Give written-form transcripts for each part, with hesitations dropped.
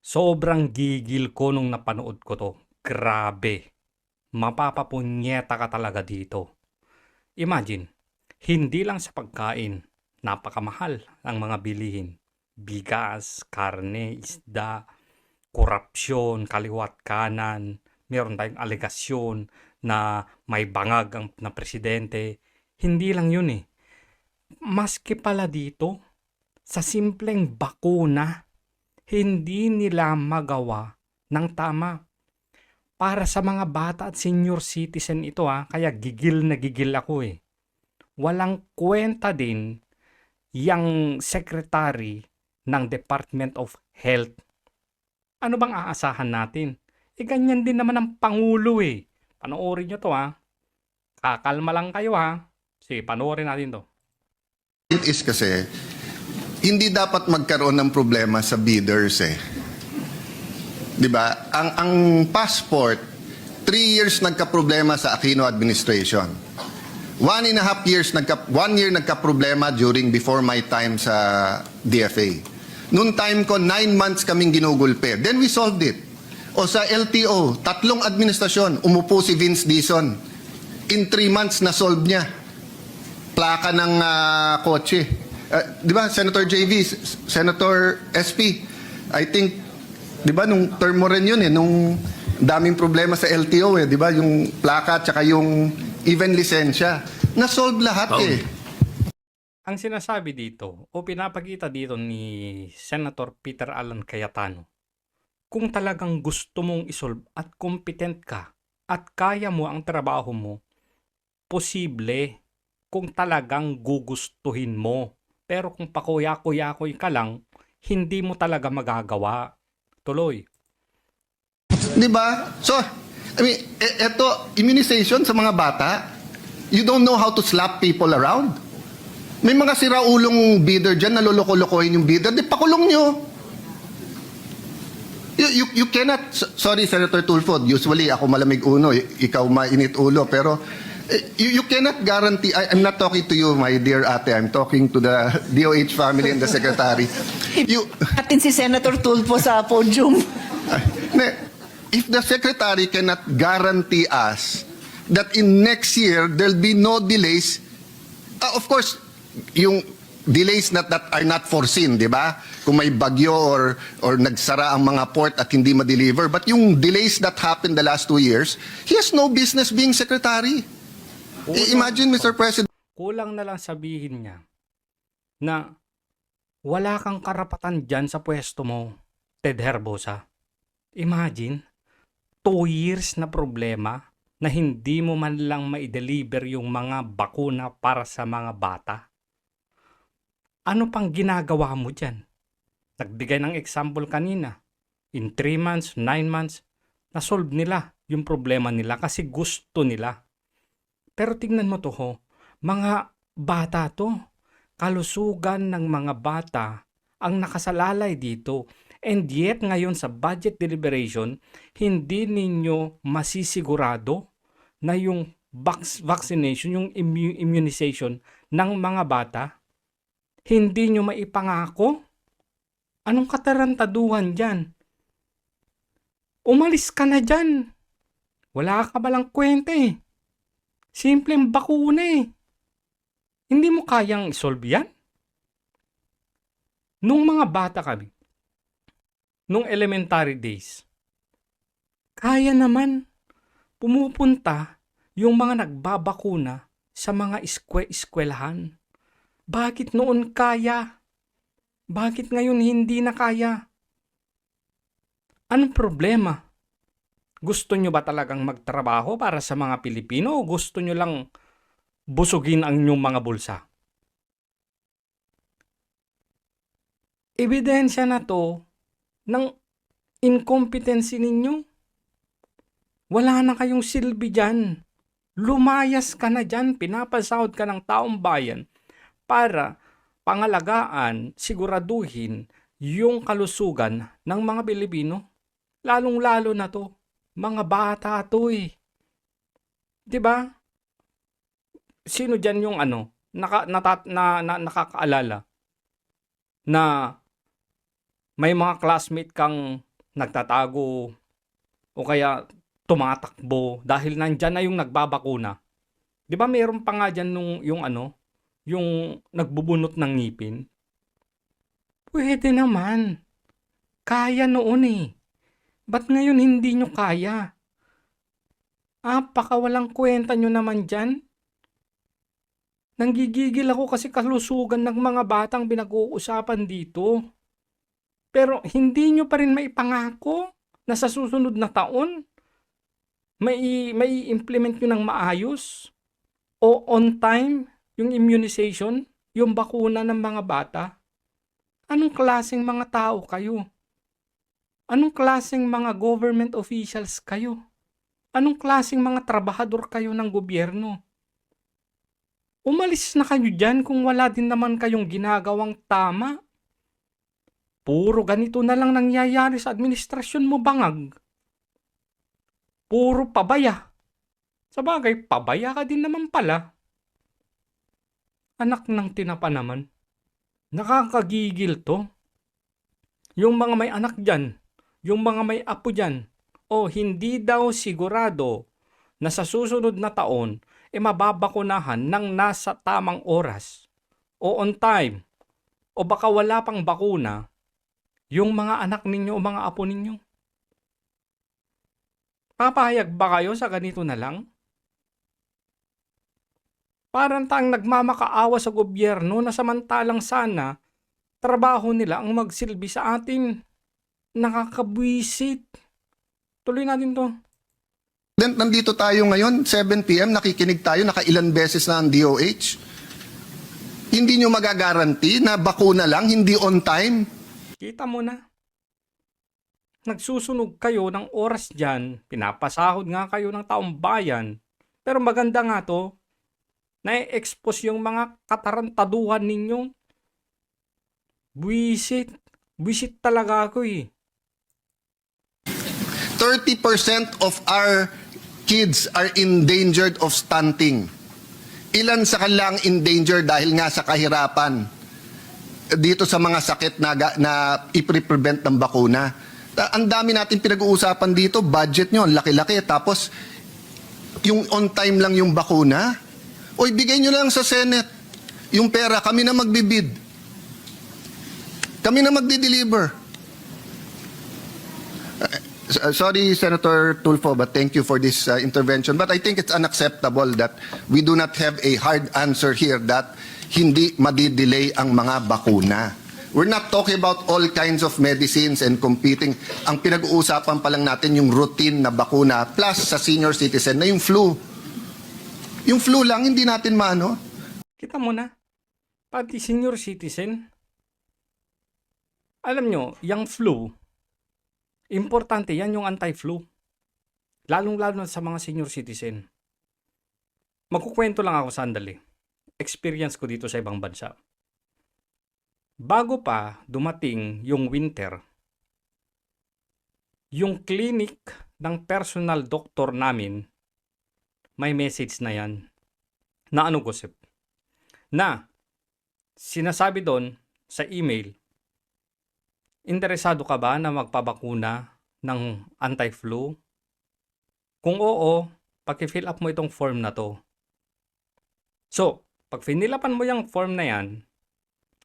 Sobrang gigil ko nung napanood ko 'to. Grabe, mapapapunyeta ka talaga dito. Imagine, hindi lang sa pagkain, napakamahal ang mga bilihin. Bigas, karne, isda, korapsyon, kaliwa't kanan. Meron tayong alegasyon na may bangag na presidente. Hindi lang yun eh. Maski pala dito, sa simpleng bakuna, hindi nila magawa ng tama. Para sa mga bata at senior citizen ito kaya gigil na gigil ako eh. Walang kwenta din yang secretary ng Department of Health. Ano bang aasahan natin? Ganyan din naman ang Pangulo eh. Panoorin nyo to Kakalma lang kayo Sige, panoorin natin to. Is kasi, hindi dapat magkaroon ng problema sa bidders eh. 'Di ba? Ang passport, 3 years nagka-problema sa Aquino administration. 1.5 years 1 year nagka-problema before my time sa DFA. Noong time ko 9 months kaming ginugulpe. Then we solved it. O sa LTO, 3 administrasyon, umupo si Vince Dizon. In 3 months na solve niya. Plaka ng kotse. 'Di ba, Senator JV, Senator SP, I think, 'di ba, nung term mo rin yun nung daming problema sa LTO 'di ba, yung plaka at saka yung even lisensya. Na-solve lahat eh. Ang sinasabi dito o pinapakita dito ni Senator Peter Alan Cayetano, kung talagang gusto mong isolve at competent ka at kaya mo ang trabaho mo, posible kung talagang gugustuhin mo. Pero kung pakuya-kuya-kuy ka lang, hindi mo talaga magagawa. Tuloy. 'Di ba? So, I mean, eto, immunization sa mga bata, you don't know how to slap people around. May mga siraulong bidder dyan, naloloko-lokohin yung bidder, di pakulong nyo. You cannot, sorry Senator Tulfo, usually ako malamig uno, ikaw mainit ulo, pero you cannot guarantee, I'm not talking to you, my dear ate, I'm talking to the DOH family and the secretary. Atin si Senator Tulfo sa podium. If the secretary cannot guarantee us that in next year there'll be no delays, of course, yung delays that are not foreseen, di ba? Kung may bagyo or nagsara ang mga port at hindi ma-deliver. But yung delays that happened the last 2 years, he has no business being secretary. Imagine, Mr. President. Kulang na lang sabihin niya na wala kang karapatan dyan sa pwesto mo, Ted Herbosa. Imagine, 2 years na problema na hindi mo man lang ma-deliver yung mga bakuna para sa mga bata. Ano pang ginagawa mo dyan? Nagbigay ng example kanina. In 3 months, 9 months, na-solve nila yung problema nila kasi gusto nila. Pero tingnan mo to mga bata to. Kalusugan ng mga bata ang nakasalalay dito. And yet ngayon sa budget deliberation, hindi ninyo masisigurado na yung vaccination, yung immunization ng mga bata, hindi nyo maipangako? Anong katarantaduhan dyan? Umalis ka na dyan. Wala ka balang kwenta eh. Simpleng bakuna eh. Hindi mo kayang isolve yan? Nung mga bata kami, nung elementary days, kaya naman pumupunta yung mga nagbabakuna sa mga eskwelahan. Bakit noon kaya? Bakit ngayon hindi na kaya? Anong problema? Gusto nyo ba talagang magtrabaho para sa mga Pilipino o gusto nyo lang busugin ang inyong mga bulsa? Ebidensya na to ng incompetency ninyo. Wala na kayong silbi dyan. Lumayas ka na dyan, pinapasahod ka ng taong bayan para pangalagaan, siguraduhin yung kalusugan ng mga Pilipino. Lalong-lalo na to, mga bata to eh. 'Di ba? Sino dyan yung nakakaalala na may mga classmate kang nagtatago o kaya tumatakbo dahil nandyan na yung nagbabakuna. Di ba meron pa nga dyan yung nagbubunot ng ngipin? Pwede naman. Kaya noon eh. Ba't ngayon hindi nyo kaya? Pakawalang kwenta nyo naman dyan. Nanggigigil ako kasi kalusugan ng mga batang pinag-uusapan dito. Pero hindi nyo pa rin maipangako na sa susunod na taon, may implement nyo ng maayos o on time yung immunization, yung bakuna ng mga bata. Anong klaseng mga tao kayo? Anong klaseng mga government officials kayo? Anong klaseng mga trabahador kayo ng gobyerno? Umalis na kayo dyan kung wala din naman kayong ginagawang tama. Puro ganito na lang nangyayari sa administrasyon mo, bangag. Puro pabaya. Sabagay, pabaya ka din naman pala. Anak ng tinapa naman. Nakakagigil to. Yung mga may anak dyan, yung mga may apo dyan, hindi daw sigurado na sa susunod na taon, mababakunahan ng nasa tamang oras o on time o baka wala pang bakuna yung mga anak ninyo o mga apo ninyo. Papayag ba kayo sa ganito na lang? Parang tang nagmamakaawa sa gobyerno na samantalang sana trabaho nila ang magsilbi sa atin. Nakakabwisit. Tuloy natin to. Then, nandito tayo ngayon, 7 p.m., nakikinig tayo, nakailan beses na ang DOH. Hindi nyo magagaranti na bakuna lang, hindi on time. Kita mo na. Nagsusunog kayo ng oras dyan, pinapasahod nga kayo ng taong bayan, pero maganda nga to, na-expose yung mga katarantaduhan ninyo. Buisit. Buisit talaga ako eh. 30% of our kids are endangered of stunting. Ilan sa kanilang endangered dahil nga sa kahirapan dito sa mga sakit na i-prevent ng bakuna. Ang dami natin pinag-uusapan dito, budget nyo, ang laki-laki. Tapos, yung on time lang yung bakuna. O ibigay nyo lang sa Senate. Yung pera, kami na magbibid. Kami na magdi-deliver. Sorry, Senator Tulfo, but thank you for this intervention. But I think it's unacceptable that we do not have a hard answer here that hindi madidelay ang mga bakuna. We're not talking about all kinds of medicines and competing. Ang pinag-uusapan pa lang natin yung routine na bakuna plus sa senior citizen na yung flu. Yung flu lang, hindi natin maano. Kita mo na. Pati senior citizen. Alam nyo, yung flu, importante yan yung anti-flu. Lalong-lalo sa mga senior citizen. Magkukwento lang ako sandali. Experience ko dito sa ibang bansa. Bago pa dumating yung winter, yung clinic ng personal doctor namin, may message na yan. Na ano gosip? Na sinasabi doon sa email, interesado ka ba na magpabakuna ng anti-flu? Kung oo, paki-fill up mo itong form na to. So, pag finilapan mo yung form na yan,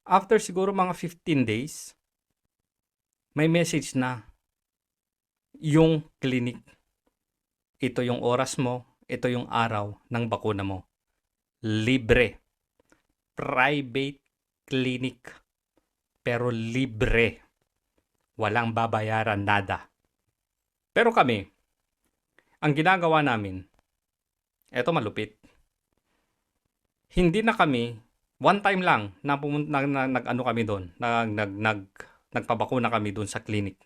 after siguro mga 15 days, may message na yung clinic. Ito yung oras mo, ito yung araw ng bakuna mo. Libre. Private clinic. Pero libre. Walang babayaran nada. Pero kami, ang ginagawa namin, eto malupit. Hindi na kami, one time lang, nag-ano kami doon, nagpabakuna kami doon sa clinic.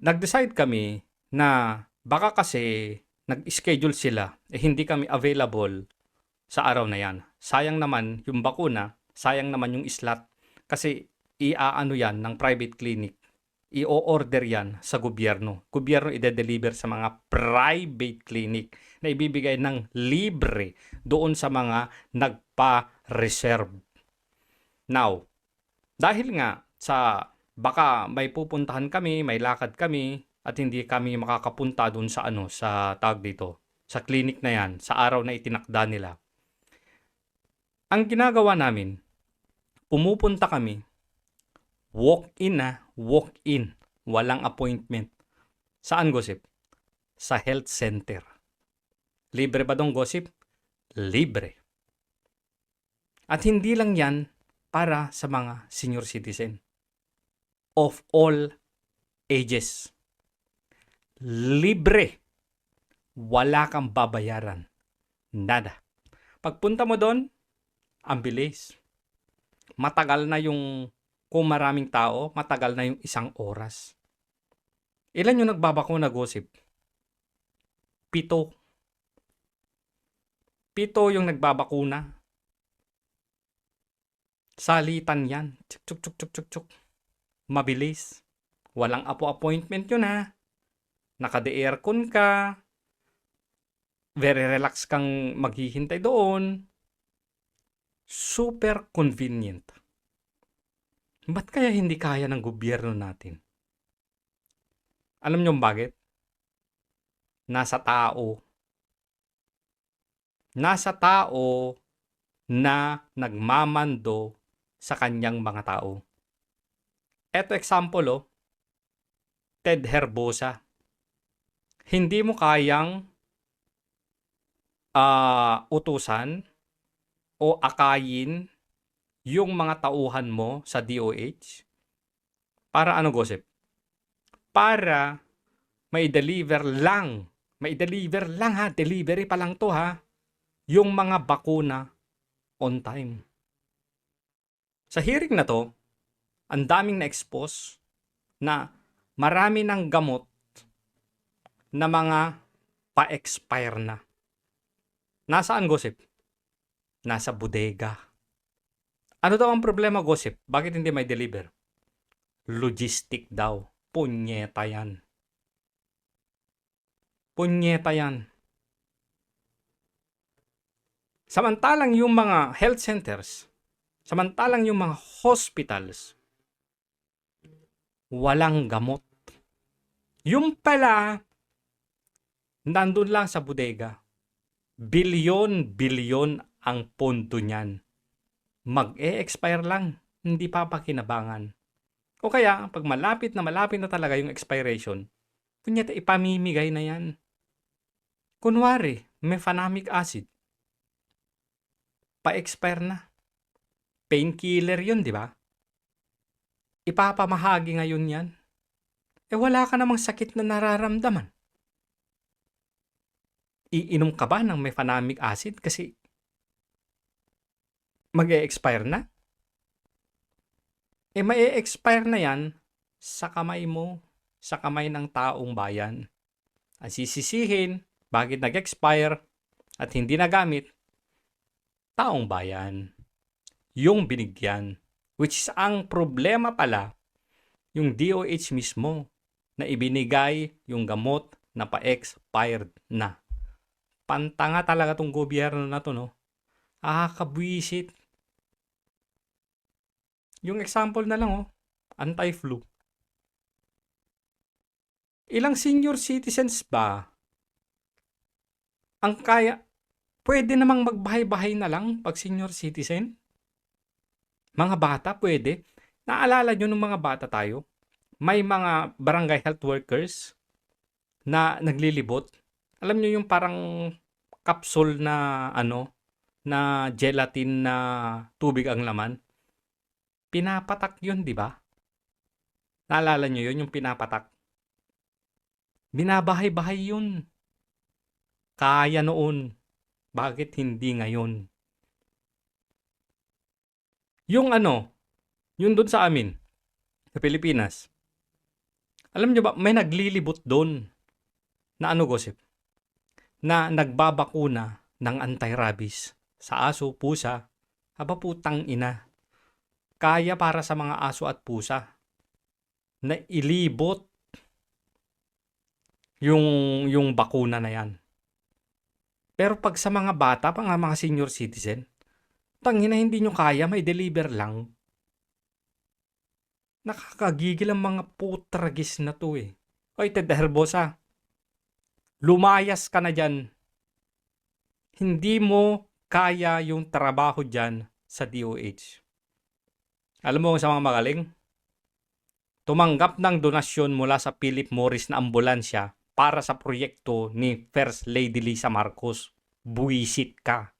Nag-decide kami na baka kasi nag-schedule sila, hindi kami available sa araw na yan. Sayang naman yung bakuna, sayang naman yung slot, kasi iaano yan ng private clinic. I-order yan sa gobyerno. Gobyerno ide-deliver sa mga private clinic na ibibigay ng libre doon sa mga nagpa-reserve. Now, dahil nga sa baka may pupuntahan kami, may lakad kami, at hindi kami makakapunta dun sa sa tawag dito, sa clinic na yan, sa araw na itinakda nila. Ang ginagawa namin, pumupunta kami, walk-in, walang appointment. Saan, Gossip? Sa health center. Libre ba dong, Gossip? Libre. At hindi lang yan para sa mga senior citizen of all ages. Libre. Wala kang babayaran. Nada. Pagpunta mo doon, ang bilis. Matagal na kung maraming tao, matagal na yung 1 oras. Ilan yung nagbabakuna, Gossip? 7. 7 yung nagbabakuna. Salitan yan. Tsuk. Mabilis. Walang appointment yun ha. Naka-aircon ka. Very relax kang maghihintay doon. Super convenient. Ba't kaya hindi kaya ng gobyerno natin? Alam niyo bakit? Nasa tao. Nasa tao na nagmamando sa kanyang mga tao. Eto example, Ted Herbosa. Hindi mo kayang utusan o akayin yung mga tauhan mo sa DOH para ano, Gossip? Para may-deliver lang ha, delivery pa lang to ha, yung mga bakuna on time. Sa hearing na to, ang daming na-expose na marami ng gamot na mga pa-expire na. Nasaan, Gossip? Nasa bodega. Ano daw ang problema, Gossip? Bakit hindi may deliver? Logistic daw. Punyeta yan. Samantalang yung mga health centers, samantalang yung mga hospitals, walang gamot. Yung pala, nandun lang sa bodega. Bilyon ang pondo niyan. Mag-e-expire lang, hindi papakinabangan. O kaya, pag malapit na talaga yung expiration, kunyata ipamimigay na yan. Kunwari, mefenamic acid. Pa-expire na. Painkiller yun, di ba? Ipapamahagi ngayon yan. Wala ka namang sakit na nararamdaman. Iinom ka ba ng mefenamic acid kasi mag-e-expire na? May-e-expire na yan sa kamay mo, sa kamay ng taong bayan. Ang sisisihin, bakit nag-expire at hindi nagamit, taong bayan. Yung binigyan. Which is ang problema pala, yung DOH mismo na ibinigay yung gamot na pa-expired na. Pantanga talaga tong gobyerno na to, no? Kabwisit. Yung example na lang, anti-flu. Ilang senior citizens ba ang kaya, pwede namang magbahay-bahay na lang pag senior citizen? Mga bata, pwede. Naalala nyo nung mga bata tayo? May mga barangay health workers na naglilibot. Alam nyo yung parang capsule na na gelatin na tubig ang laman. Pinapatak yun, di ba? Naalala nyo yun, yung pinapatak? Binabahay-bahay yun. Kaya noon. Bakit hindi ngayon? Yung yun doon sa amin, sa Pilipinas. Alam nyo ba, may naglilibot doon na Gossip? Na nagbabakuna ng anti-rabies sa aso, pusa, putang ina. Kaya para sa mga aso at pusa na ilibot yung bakuna na yan. Pero pag sa mga bata, mga senior citizen, tangina hindi nyo kaya, may deliver lang. Nakakagigil ang mga putragis na to eh. Oy, Ted Herbosa, lumayas ka na dyan. Hindi mo kaya yung trabaho dyan sa DOH. Alam mo kung sa mga magaling? Tumanggap ng donasyon mula sa Philip Morris na ambulansya para sa proyekto ni First Lady Lisa Marcos. Buwisit ka.